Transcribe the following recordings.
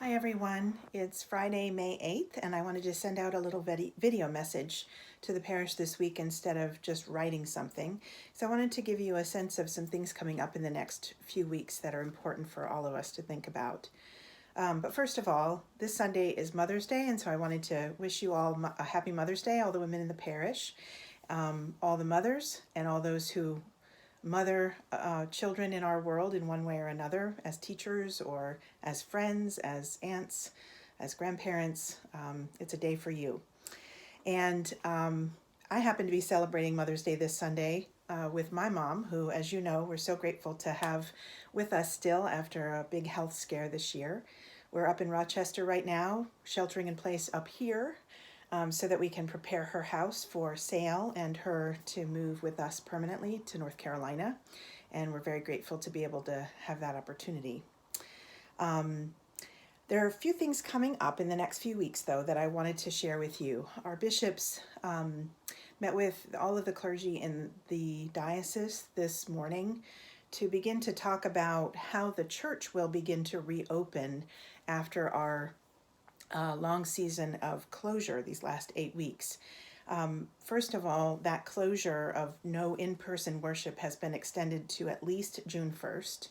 Hi everyone, it's Friday, May 8th, and I wanted to send out a little video message to the parish this week instead of just writing something. So I wanted to give you a sense of some things coming up in the next few weeks that are important for all of us to think about. But first of all, this Sunday is Mother's Day, and so I wanted to wish you all a happy Mother's Day, all the women in the parish, all the mothers, and all those who mother children in our world in one way or another, as teachers or as friends, as aunts, as grandparents. It's a day for you. And I happen to be celebrating Mother's Day this Sunday with my mom, who, as you know, we're so grateful to have with us still after a big health scare this year. We're up in Rochester right now, sheltering in place up here, so that we can prepare her house for sale and her to move with us permanently to North Carolina. And we're very grateful to be able to have that opportunity. There are a few things coming up in the next few weeks, though, that I wanted to share with you. Our bishops met with all of the clergy in the diocese this morning to begin to talk about how the church will begin to reopen after our long season of closure these last 8 weeks. First of all, that closure of no in-person worship has been extended to at least June 1st.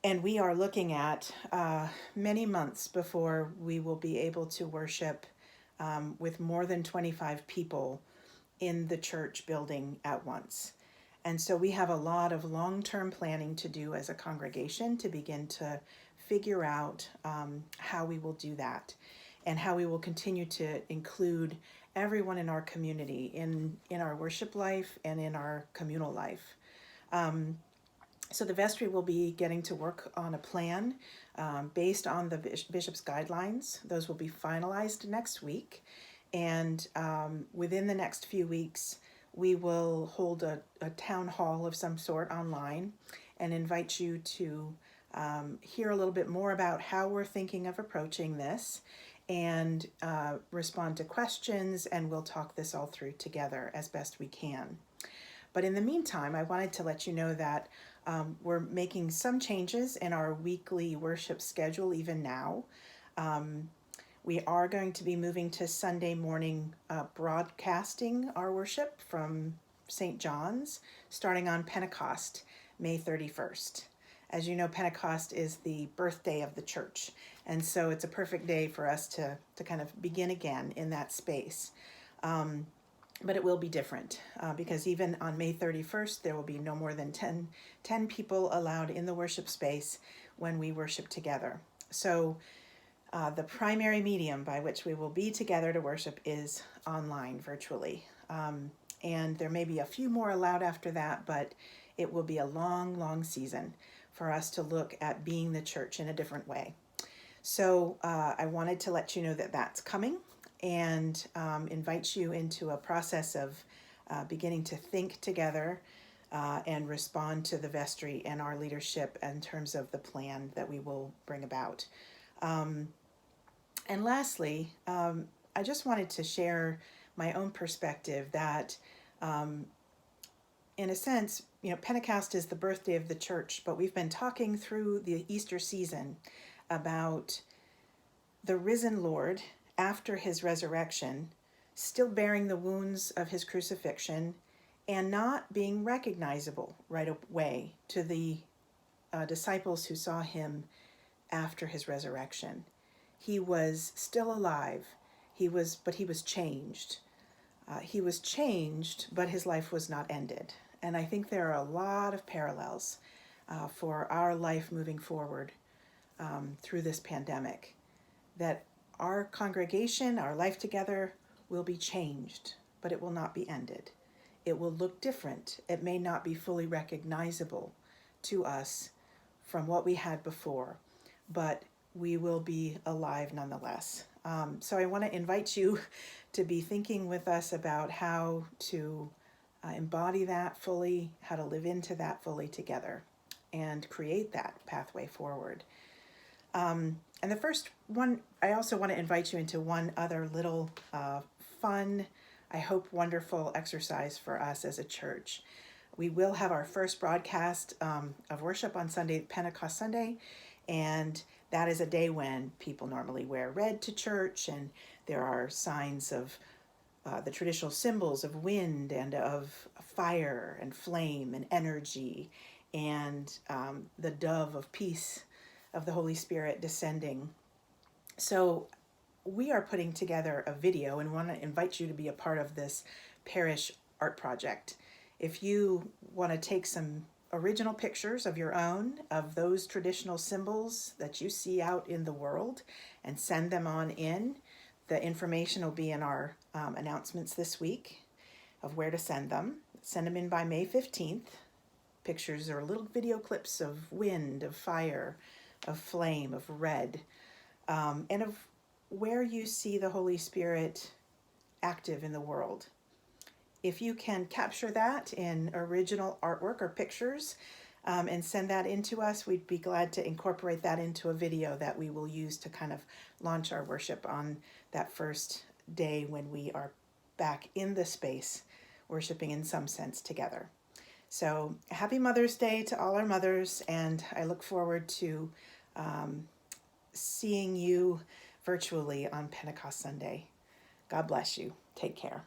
And we are looking at many months before we will be able to worship with more than 25 people in the church building at once. And so we have a lot of long-term planning to do as a congregation to begin to figure out how we will do that and how we will continue to include everyone in our community in our worship life and in our communal life. So the vestry will be getting to work on a plan based on the bishop's guidelines. Those will be finalized next week. And within the next few weeks, we will hold a town hall of some sort online and invite you to hear a little bit more about how we're thinking of approaching this and respond to questions, and we'll talk this all through together as best we can. But in the meantime, I wanted to let you know that we're making some changes in our weekly worship schedule even now. We are going to be moving to Sunday morning broadcasting our worship from St. John's, starting on Pentecost, May 31st. As you know, Pentecost is the birthday of the church, and so it's a perfect day for us to kind of begin again in that space. But it will be different because even on May 31st, there will be no more than 10 people allowed in the worship space when we worship together. So the primary medium by which we will be together to worship is online, virtually. And there may be a few more allowed after that, but it will be a long, long season for us to look at being the church in a different way. So I wanted to let you know that that's coming and invite you into a process of beginning to think together and respond to the vestry and our leadership in terms of the plan that we will bring about. And lastly, I just wanted to share my own perspective that in a sense, Pentecost is the birthday of the church, but we've been talking through the Easter season about the risen Lord after his resurrection, still bearing the wounds of his crucifixion and not being recognizable right away to the disciples who saw him after his resurrection. He was still alive, but he was changed. He was changed, but his life was not ended. And I think there are a lot of parallels for our life moving forward through this pandemic, that our congregation, our life together will be changed, but it will not be ended. It will look different. It may not be fully recognizable to us from what we had before, but we will be alive nonetheless. So I want to invite you to be thinking with us about how to embody that fully, how to live into that fully together and create that pathway forward. And the first one, I also want to invite you into one other little fun, I hope wonderful exercise for us as a church. We will have our first broadcast of worship on Sunday, Pentecost Sunday, And that is a day when people normally wear red to church, and there are signs of the traditional symbols of wind and of fire and flame and energy, and the dove of peace of the Holy Spirit descending. So we are putting together a video and want to invite you to be a part of this parish art project. If you want to take some original pictures of your own of those traditional symbols that you see out in the world and send them on in, the information will be in our announcements this week of where to send them. Send them in by May 15th. Pictures are little video clips of wind, of fire, of flame, of red, and of where you see the Holy Spirit active in the world. If you can capture that in original artwork or pictures and send that in to us, we'd be glad to incorporate that into a video that we will use to kind of launch our worship on that first day when we are back in the space, worshiping in some sense together. So happy Mother's Day to all our mothers, and I look forward to seeing you virtually on Pentecost Sunday. God bless you. Take care.